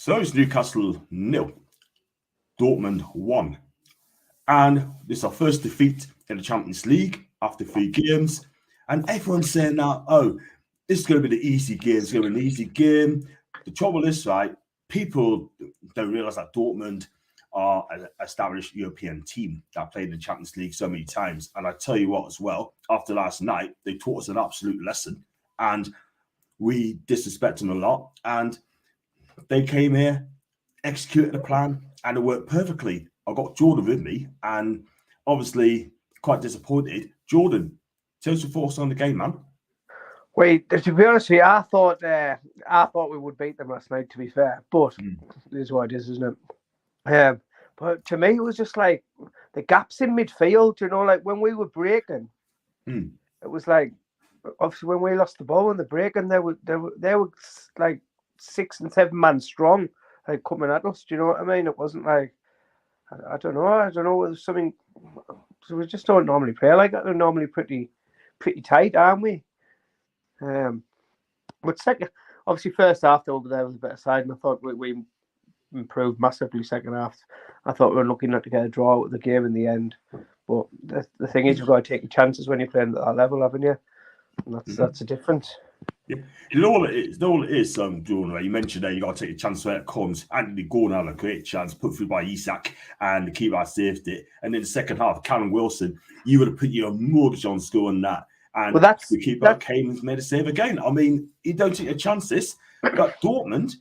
So it's Newcastle 0, Dortmund 1. And this is our first defeat in the Champions League after 3 games. And everyone's saying now, oh, this is going to be the easy game. It's going to be an easy game. The trouble is, right, people don't realise that Dortmund are an established European team that played in the Champions League so many times. And I tell you what, as well, after last night, they taught us an absolute lesson. And we disrespect them a lot. And they came here, executed the plan, and it worked perfectly. I got Jordan with me, and obviously quite disappointed. Jordan, tell us your thoughts on the game, man. Wait, to be honest with you, I thought we would beat them last night, to be fair. But it is what it is, isn't it? But to me, it was just like the gaps in midfield, like when we were breaking, it was like, obviously when we lost the ball in the breaking, they were like 6 and 7 man strong, like coming at us. Do you know what I mean? It wasn't like, I don't know. It was something. So we just don't normally play like that. They're normally pretty tight, aren't we? But second, obviously, first half over there was a better side, and I thought we improved massively. Second half, I thought we were looking not to get a draw out of the game in the end. But the thing is, you've got to take your chances when you're playing at that level, haven't you? And that's the difference. Yeah, all it is, Jordan, right? You mentioned that you got to take a chance where it comes. Anthony Gordon had a great chance, put through by Isak, and the keeper saved it. And in the second half, Callum Wilson, you would have put your mortgage on scoring that. And the keeper came and made a save again. I mean, you don't take your chances. But Dortmund,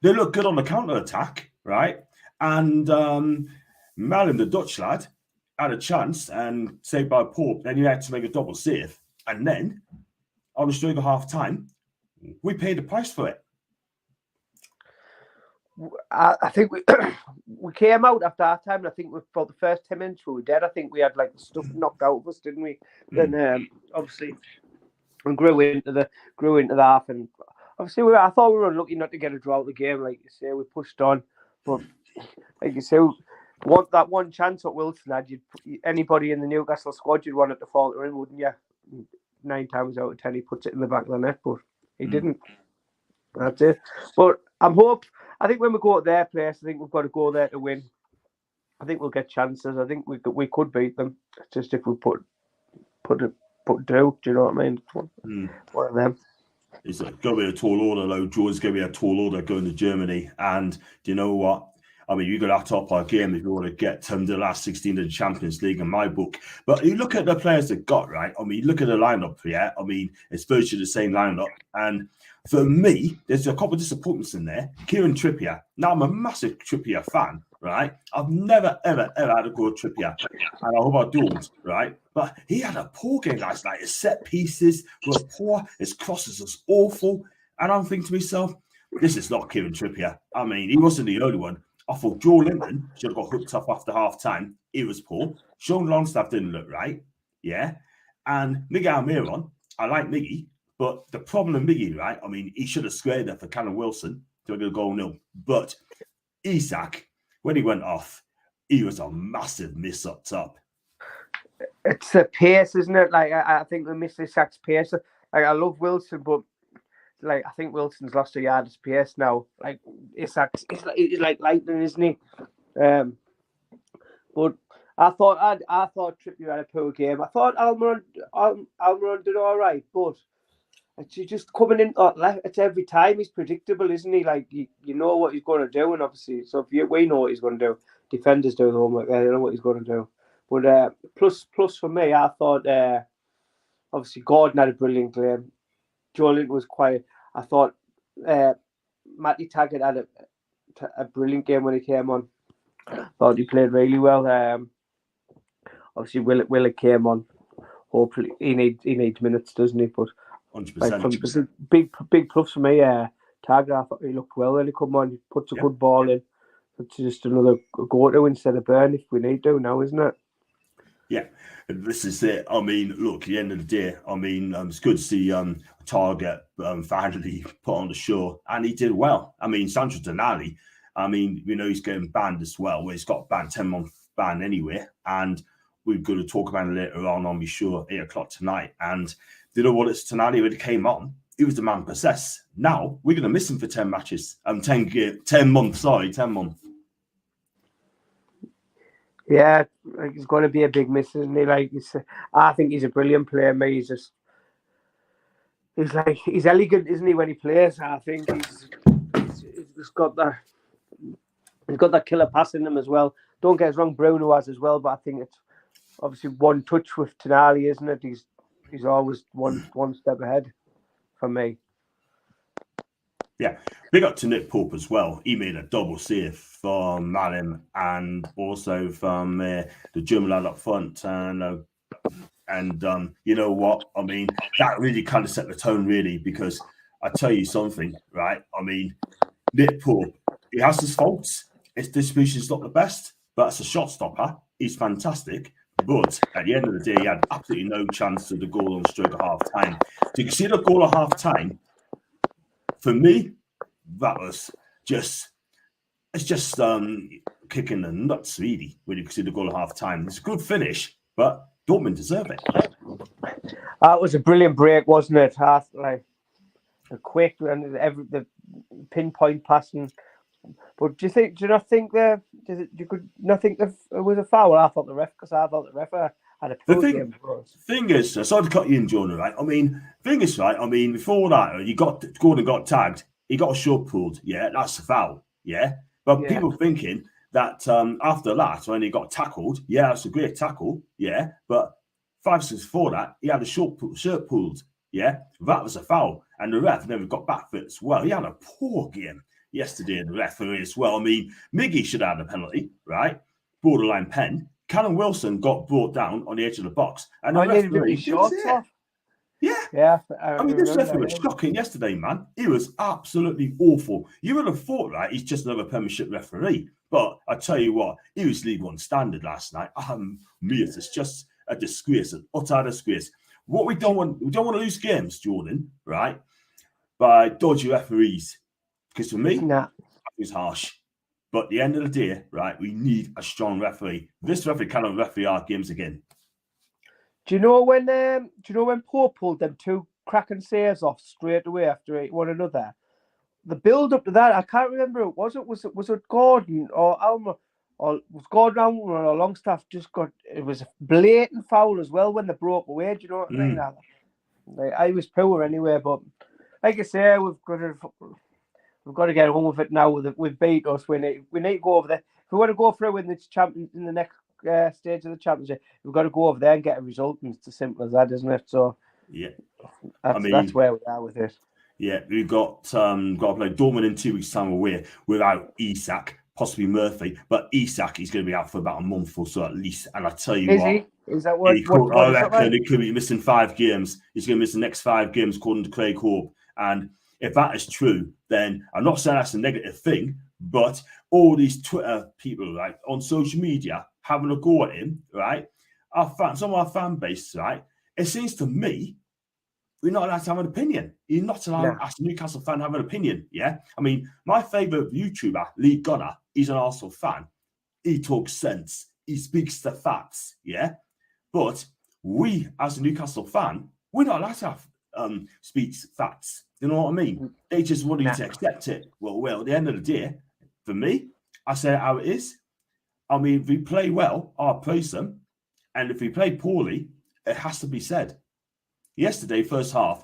they look good on the counter-attack, right? And Malin, the Dutch lad, had a chance and saved by Pope. Then you had to make a double save. And then, on the stroke of half time, we paid the price for it. I think we came out after half time, and I think for the first 10 minutes we were dead. I think we had like the stuff knocked out of us, didn't we? Then obviously and grew into the half, and obviously I thought we were unlucky not to get a draw out the game. Like you say, we pushed on, but like you say, want that one chance at Wilson had. Anybody in the Newcastle squad, you'd want it to falter in, wouldn't you? 9 times out of 10, he puts it in the back of the net, but he didn't. That's it. But I think when we go to their place, I think we've got to go there to win. I think we'll get chances. I think we could beat them. It's just if we put do. Do you know what I mean? One of them. It's going to be a tall order, though. George's going to be a tall order going to Germany. And do you know what? I mean, you're going to have to up our game if you want to get to the last 16 of the Champions League in my book. But you look at the players they've got, right? I mean, look at the lineup, yeah? I mean, it's virtually the same lineup. And for me, there's a couple of disappointments in there. Kieran Trippier. Now, I'm a massive Trippier fan, right? I've never, ever had a good Trippier. And I hope I don't, right? But he had a poor game last night. His set pieces were poor. His crosses was awful. And I'm thinking to myself, this is not Kieran Trippier. I mean, he wasn't the only one. I thought Joe Linton should have got hooked up after half time. He was poor. Sean Longstaff didn't look right. Yeah. And Miguel Almiron, I like Miggy, but the problem with Miggy, right? I mean, he should have squared there for Callum Wilson to get a goal nil. But Isak, when he went off, he was a massive miss up top. It's the pace, isn't it? Like, I think we miss Isak's pace. Like, I love Wilson, but like I think Wilson's lost a yard of pace now. Like Isak's, he's like lightning, isn't he? But I thought Trippier had a poor game. I thought Almiron did all right, but it's just coming in left. It's every time he's predictable, isn't he? Like you know what he's going to do, and obviously, so we know what he's going to do. Defenders do the homework; they know what he's going to do. But plus for me, I thought obviously Gordon had a brilliant game. Joe was quiet. I thought Matty Taggart had a brilliant game when he came on. Thought he played really well. Obviously, Willett came on. Hopefully, he needs minutes, doesn't he? But 100%. Big plus for me. Taggart, I thought he looked well when he come on. He puts a good ball in. It's just another go-to instead of burn if we need to now, isn't it? Yeah, this is it. I mean, look, at the end of the day, I mean, it's good to see Target finally put on the show, and he did well. I mean, Sancho Tonali, I mean, we know he's getting banned as well. Well, he's got banned 10-month ban anyway, and we're going to talk about it later on my show, 8 o'clock tonight. And you know what? It's Tonali when he came on. he was the man possessed. Now we're going to miss him for 10 matches. 10 months. Sorry, 10 months. Yeah, he's going to be a big miss, isn't he? Like, I think he's a brilliant player. Mate, he's elegant, isn't he? When he plays, I think he's got that killer pass in him as well. Don't get us wrong, Bruno has as well, but I think it's obviously one touch with Tonali, isn't it? He's always one step ahead for me. Yeah, big up to Nick Pope as well. He made a double save from Malim and also from the German lad up front. And you know what? I mean, that really kind of set the tone, really, because I tell you something, right? I mean, Nick Pope, he has his faults. His distribution's not the best, but as a shot stopper, he's fantastic. But at the end of the day, he had absolutely no chance to the goal on stroke at half time. So you can see the goal at half time. For me, that was just kicking the nuts, really, when you can see the goal at half time. It's a good finish, but Dortmund deserve it. That was a brilliant break, wasn't it? Like the quick and the pinpoint passing. But do you not think it was a foul? I thought the ref had a pull game for us. Thing is, sorry to cut you in, Jonah, right? I mean, thing is, right? I mean, before that, Gordon got tagged. He got a short pulled. Yeah, that's a foul. Yeah, but people thinking that after that, when he got tackled, yeah, that's a great tackle. Yeah, but 5 seconds before that, he had a shirt pulled. Yeah, that was a foul, and the ref never got back for it as well. He had a poor game yesterday, and the referee as well. I mean, Miggy should have had a penalty, right? Borderline pen. Callum Wilson got brought down on the edge of the box, and the referee shorts off. Yeah. I mean, this referee was shocking yesterday, man. He was absolutely awful. You would have thought, right, he's just another Premiership referee. But I tell you what, he was League One standard last night. It's just a disgrace, an utter disgrace. What we don't want to lose games, Jordan, right, by dodgy referees. Because for me, that was harsh. But at the end of the day, right, we need a strong referee. This referee cannot referee our games again. Do you know when Pope pulled them 2 cracking saves off straight away after one another? The build up to that, I can't remember. Was it Gordon or Alma, or was Gordon Alma or Longstaff it was a blatant foul as well when they broke away. Do you know what I mean? I was poor anyway, but like I say, we've got to get on with it now. We've beat us. We need to go over there. If we want to go through in the next stage of the championship, we've got to go over there and get a result, and it's as simple as that, isn't it? So yeah, that's where we are with it. Yeah, we've got to play Dortmund in 2 weeks' time away without Isak, possibly Murphy, but Isak is going to be out for about a month or so at least. And I tell you is that what? I reckon he could be missing 5 games. He's going to miss the next 5 games, according to Craig Hope. And if that is true, then I'm not saying that's a negative thing, but all these Twitter people, right, on social media having a go at him, right, some of our fan base, right, it seems to me we're not allowed to have an opinion. You're not allowed, as a Newcastle fan, to have an opinion, yeah? I mean, my favourite YouTuber, Lee Gunner, he's an Arsenal fan. He talks sense. He speaks the facts, yeah? But we, as a Newcastle fan, we're not allowed to have speaks facts. You know what I mean? They just want you to accept it. Well, at the end of the day, for me, I say it how it is. I mean, if we play well, I'll praise them. And if we play poorly, it has to be said. Yesterday, first half,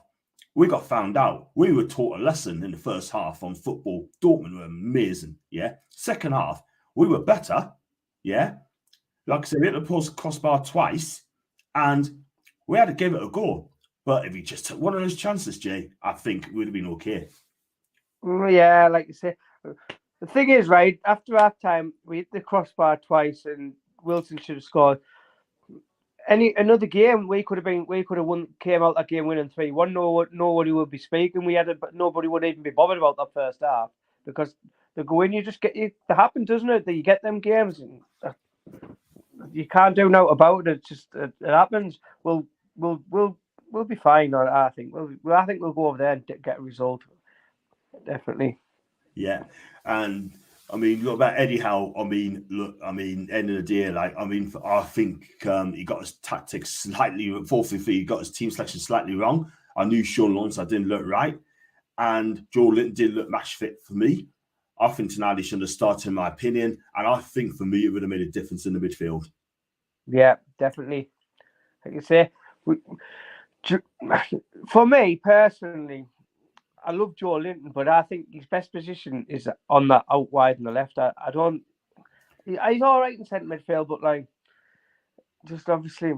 we got found out. We were taught a lesson in the first half on football. Dortmund were amazing, yeah? Second half, we were better, yeah? Like I said, we hit the crossbar twice, and we had to give it a go. But if we just took one of those chances, Jay, I think it would have been okay. Yeah, like you say. The thing is, right, after half time, we hit the crossbar twice, and Wilson should have scored. Another game, we could have won, came out that game winning 3-1. Nobody would be speaking. But nobody would even be bothered about that first half, because they go in, it happens, doesn't it? That you get them games, and you can't do nothing about it. It happens. We'll be fine. I think we'll go over there and get a result. Definitely. Yeah, and I mean, look about Eddie Howe. I mean, end of the day, I think he got his tactics slightly, 4-3-3, he got his team selection slightly wrong. I knew Sean Lawrence didn't look right, and Joe Linton didn't look match fit for me. I think Tonali shouldn't have started, in my opinion, and I think for me it would have made a difference in the midfield. Yeah, definitely. Like you say, for me personally, I love Joe Linton, but I think his best position is on that out wide on the left. I don't. He's all right in centre midfield, but like, just obviously,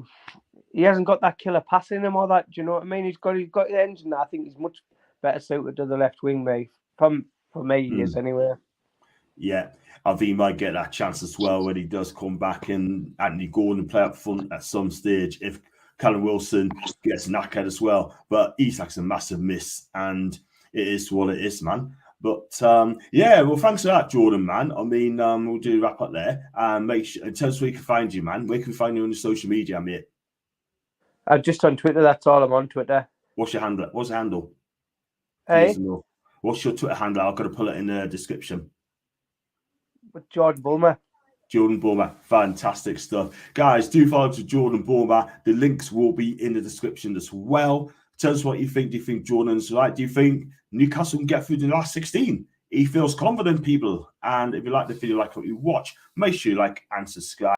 he hasn't got that killer pass in him or that. Do you know what I mean? He's got the engine. I think he's much better suited to the left wing, mate. For me, he is anyway. Yeah, I think he might get that chance as well when he does come back and Anthony Gordon play up front at some stage if Callum Wilson gets knackered as well. But Isak's a massive miss, and it is what it is, man. But yeah, well, thanks for that, Jordan, man. I mean, we'll do wrap up there. Make sure, tell us where we can find you, man. Where can we find you on the social media, mate? I'm just on Twitter. That's all. I'm on Twitter. What's your handle? What's the handle? Hey, what's your Twitter handle? I've got to put it in the description. with Jordan Bulmer. Jordan Bulmer, fantastic stuff. Guys, do follow to Jordan Bulmer. The links will be in the description as well. Tell us what you think. Do you think Jordan's right? Do you think Newcastle can get through the last 16? He feels confident, people. And if you like the video, like what you watch, make sure you like and subscribe.